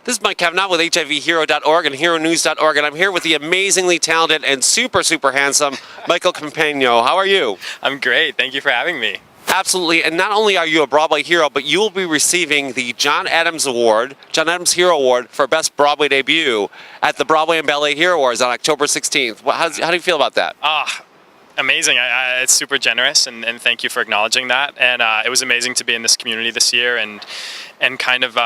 This is Mike Kavanaugh with HIVHero.org and HERONEWS.org, and I'm here with the amazingly talented and super handsome Michael Campayno. How are you? I'm great. Thank you for having me. Absolutely, and not only are you a Broadway hero, but you will be receiving the John Adams Hero Award for Best Broadway Debut at the Broadway and Ballet Hero Awards on October 16th. How do you feel about that? Amazing. It's super generous, and thank you for acknowledging that. And it was amazing to be in this community this year and kind of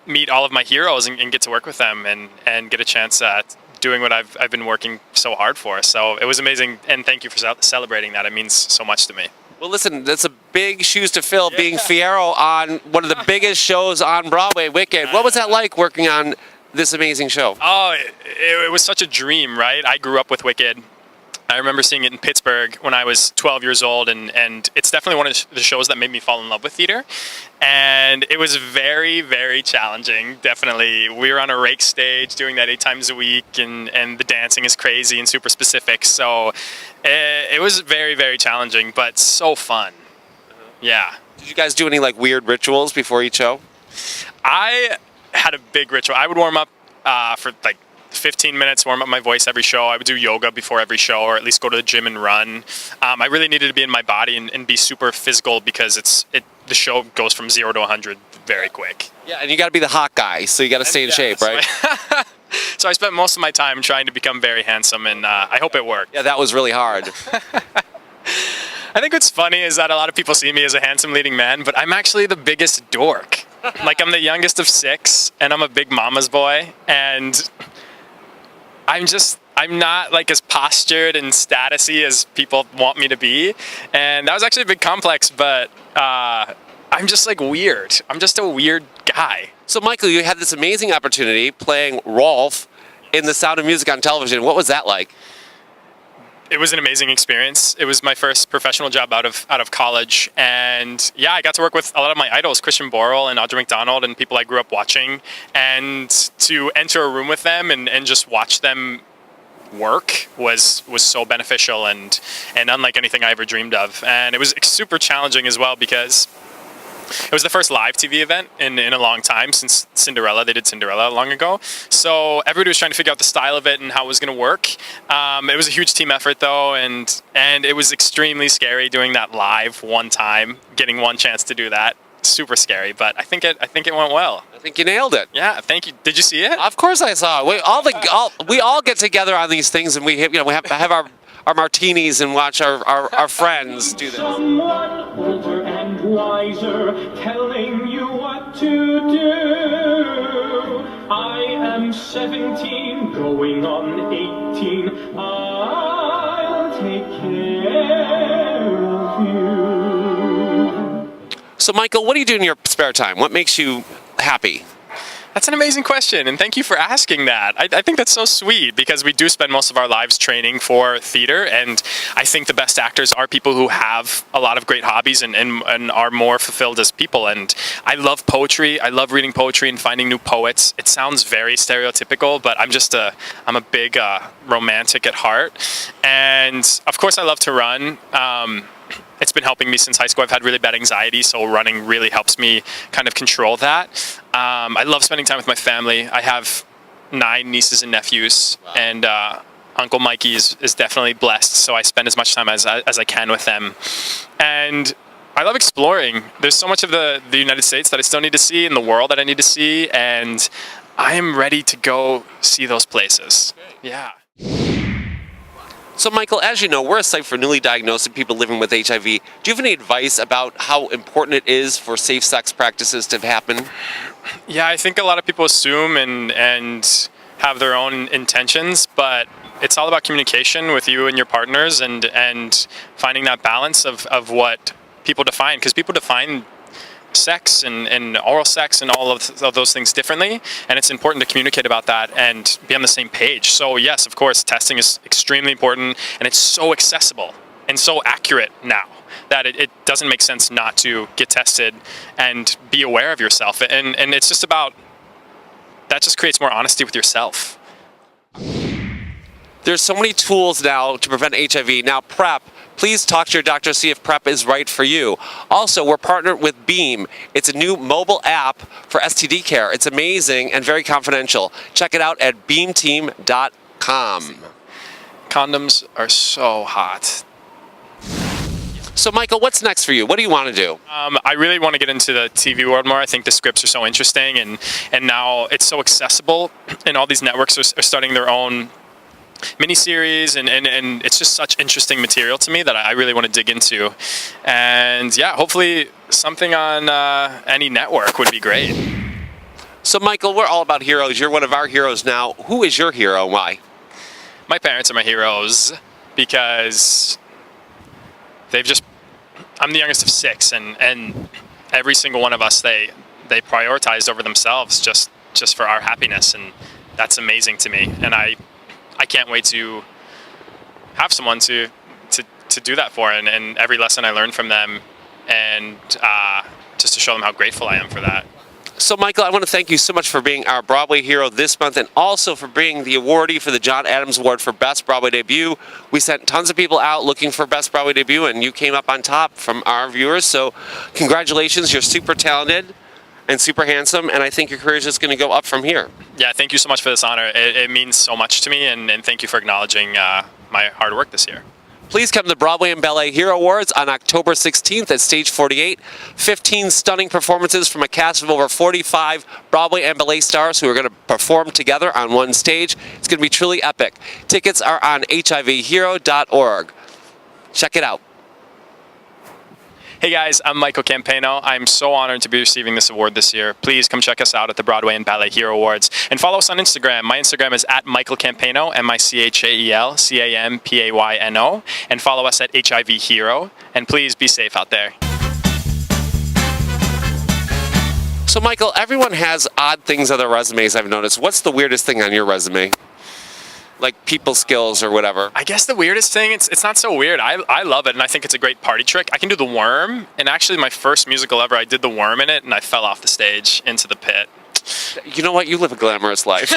meet all of my heroes and get to work with them and get a chance at doing what I've been working so hard for. So it was amazing, and thank you for celebrating that. It means so much to me. Well, listen, that's a big shoes to fill, being Fiyero on one of the biggest shows on Broadway, Wicked. What was that like working on this amazing show? Oh, it was such a dream, right? I grew up with Wicked. I remember seeing it in Pittsburgh when I was 12 years old, and it's definitely one of the shows that made me fall in love with theater. And it was very, very challenging, definitely. We were on a rake stage doing that 8 times a week, and the dancing is crazy and super specific. So it was very, very challenging, but so fun. Yeah. Did you guys do any like weird rituals before each show? I had a big ritual. I would warm up for like 15 minutes, warm up my voice every show. I would do yoga before every show, or at least go to the gym and run. I really needed to be in my body and be super physical because the show goes from 0 to 100 very quick. Yeah, and you got to be the hot guy, so you got to stay in shape, right? So I spent most of my time trying to become very handsome, and I hope it worked. Yeah, that was really hard. I think what's funny is that a lot of people see me as a handsome leading man, but I'm actually the biggest dork. Like, I'm the youngest of 6, and I'm a big mama's boy, and I'm not like as postured and statusy as people want me to be. And that was actually a big complex, but I'm just like weird. I'm just a weird guy. So Michael, you had this amazing opportunity playing Rolf in The Sound of Music on television. What was that like? It was an amazing experience. It was my first professional job out of college, and yeah, I got to work with a lot of my idols, Christian Borle and Audra McDonald, and people I grew up watching, and to enter a room with them and just watch them work was so beneficial and unlike anything I ever dreamed of. And it was super challenging as well because it was the first live TV event in a long time since Cinderella. They did Cinderella long ago. So everybody was trying to figure out the style of it and how it was going to work. It was a huge team effort though, and it was extremely scary doing that live one time, getting one chance to do that. Super scary, but I think it went well. I think you nailed it. Yeah, thank you. Did you see it? Of course I saw it. We all get together on these things, and we have to have our martinis and watch our friends do this. Someone older and wiser telling you what to do. I am 17, going on 18. I'll take care of you. So Michael, what do you do in your spare time? What makes you happy? That's an amazing question, and thank you for asking that. I think that's so sweet because we do spend most of our lives training for theater, and I think the best actors are people who have a lot of great hobbies and are more fulfilled as people. And I love poetry. I love reading poetry and finding new poets. It sounds very stereotypical, but I'm a big romantic at heart. And of course I love to run. It's been helping me since high school. I've had really bad anxiety, so running really helps me kind of control that. I love spending time with my family. I have 9 nieces and nephews, wow. And Uncle Mikey is definitely blessed, so I spend as much time as I can with them. And I love exploring. There's so much of the United States that I still need to see, in the world that I need to see, and I am ready to go see those places. Yeah. So Michael, as you know, we're a site for newly diagnosed and people living with HIV. Do you have any advice about how important it is for safe sex practices to happen? Yeah, I think a lot of people assume and have their own intentions, but it's all about communication with you and your partners and finding that balance of what people define, because people define sex and oral sex and all of those things differently, and it's important to communicate about that and be on the same page. So yes, of course, testing is extremely important, and it's so accessible and so accurate now that it doesn't make sense not to get tested and be aware of yourself. And it's just about, that just creates more honesty with yourself. There's so many tools now to prevent HIV. Now PrEP, Please talk to your doctor to see if PrEP is right for you. Also, we're partnered with Beam. It's a new mobile app for STD care. It's amazing and very confidential. Check it out at beamteam.com. Condoms are so hot. So, Michael, what's next for you? What do you want to do? I really want to get into the TV world more. I think the scripts are so interesting, and now it's so accessible, and all these networks are starting their own miniseries, and it's just such interesting material to me that I really want to dig into. And yeah, hopefully something on any network would be great. So, Michael, we're all about heroes. You're one of our heroes now. Who is your hero and why? My parents are my heroes because I'm the youngest of 6, and every single one of us, they prioritized over themselves just for our happiness, and that's amazing to me. And I can't wait to have someone to do that for, and every lesson I learned from them, and just to show them how grateful I am for that. So, Michael, I want to thank you so much for being our Broadway hero this month, and also for being the awardee for the John Adams Award for Best Broadway Debut. We sent tons of people out looking for Best Broadway Debut, and you came up on top from our viewers. So, congratulations. You're super talented and super handsome, and I think your career is just going to go up from here. Yeah, thank you so much for this honor. It means so much to me, and thank you for acknowledging my hard work this year. Please come to the Broadway and Ballet Hero Awards on October 16th at Stage 48. 15 stunning performances from a cast of over 45 Broadway and ballet stars who are going to perform together on one stage. It's going to be truly epic. Tickets are on HIVhero.org. Check it out. Hey guys, I'm Michael Campayno. I'm so honored to be receiving this award this year. Please come check us out at the Broadway and Ballet Hero Awards. And follow us on Instagram. My Instagram is at Michael Campayno, MichaelCampayno. And follow us at HIV Hero. And please be safe out there. So, Michael, everyone has odd things on their resumes, I've noticed. What's the weirdest thing on your resume? Like people skills or whatever. I guess the weirdest thing, it's not so weird. I love it, and I think it's a great party trick. I can do the worm, and actually my first musical ever, I did the worm in it, and I fell off the stage into the pit. You know what? You live a glamorous life.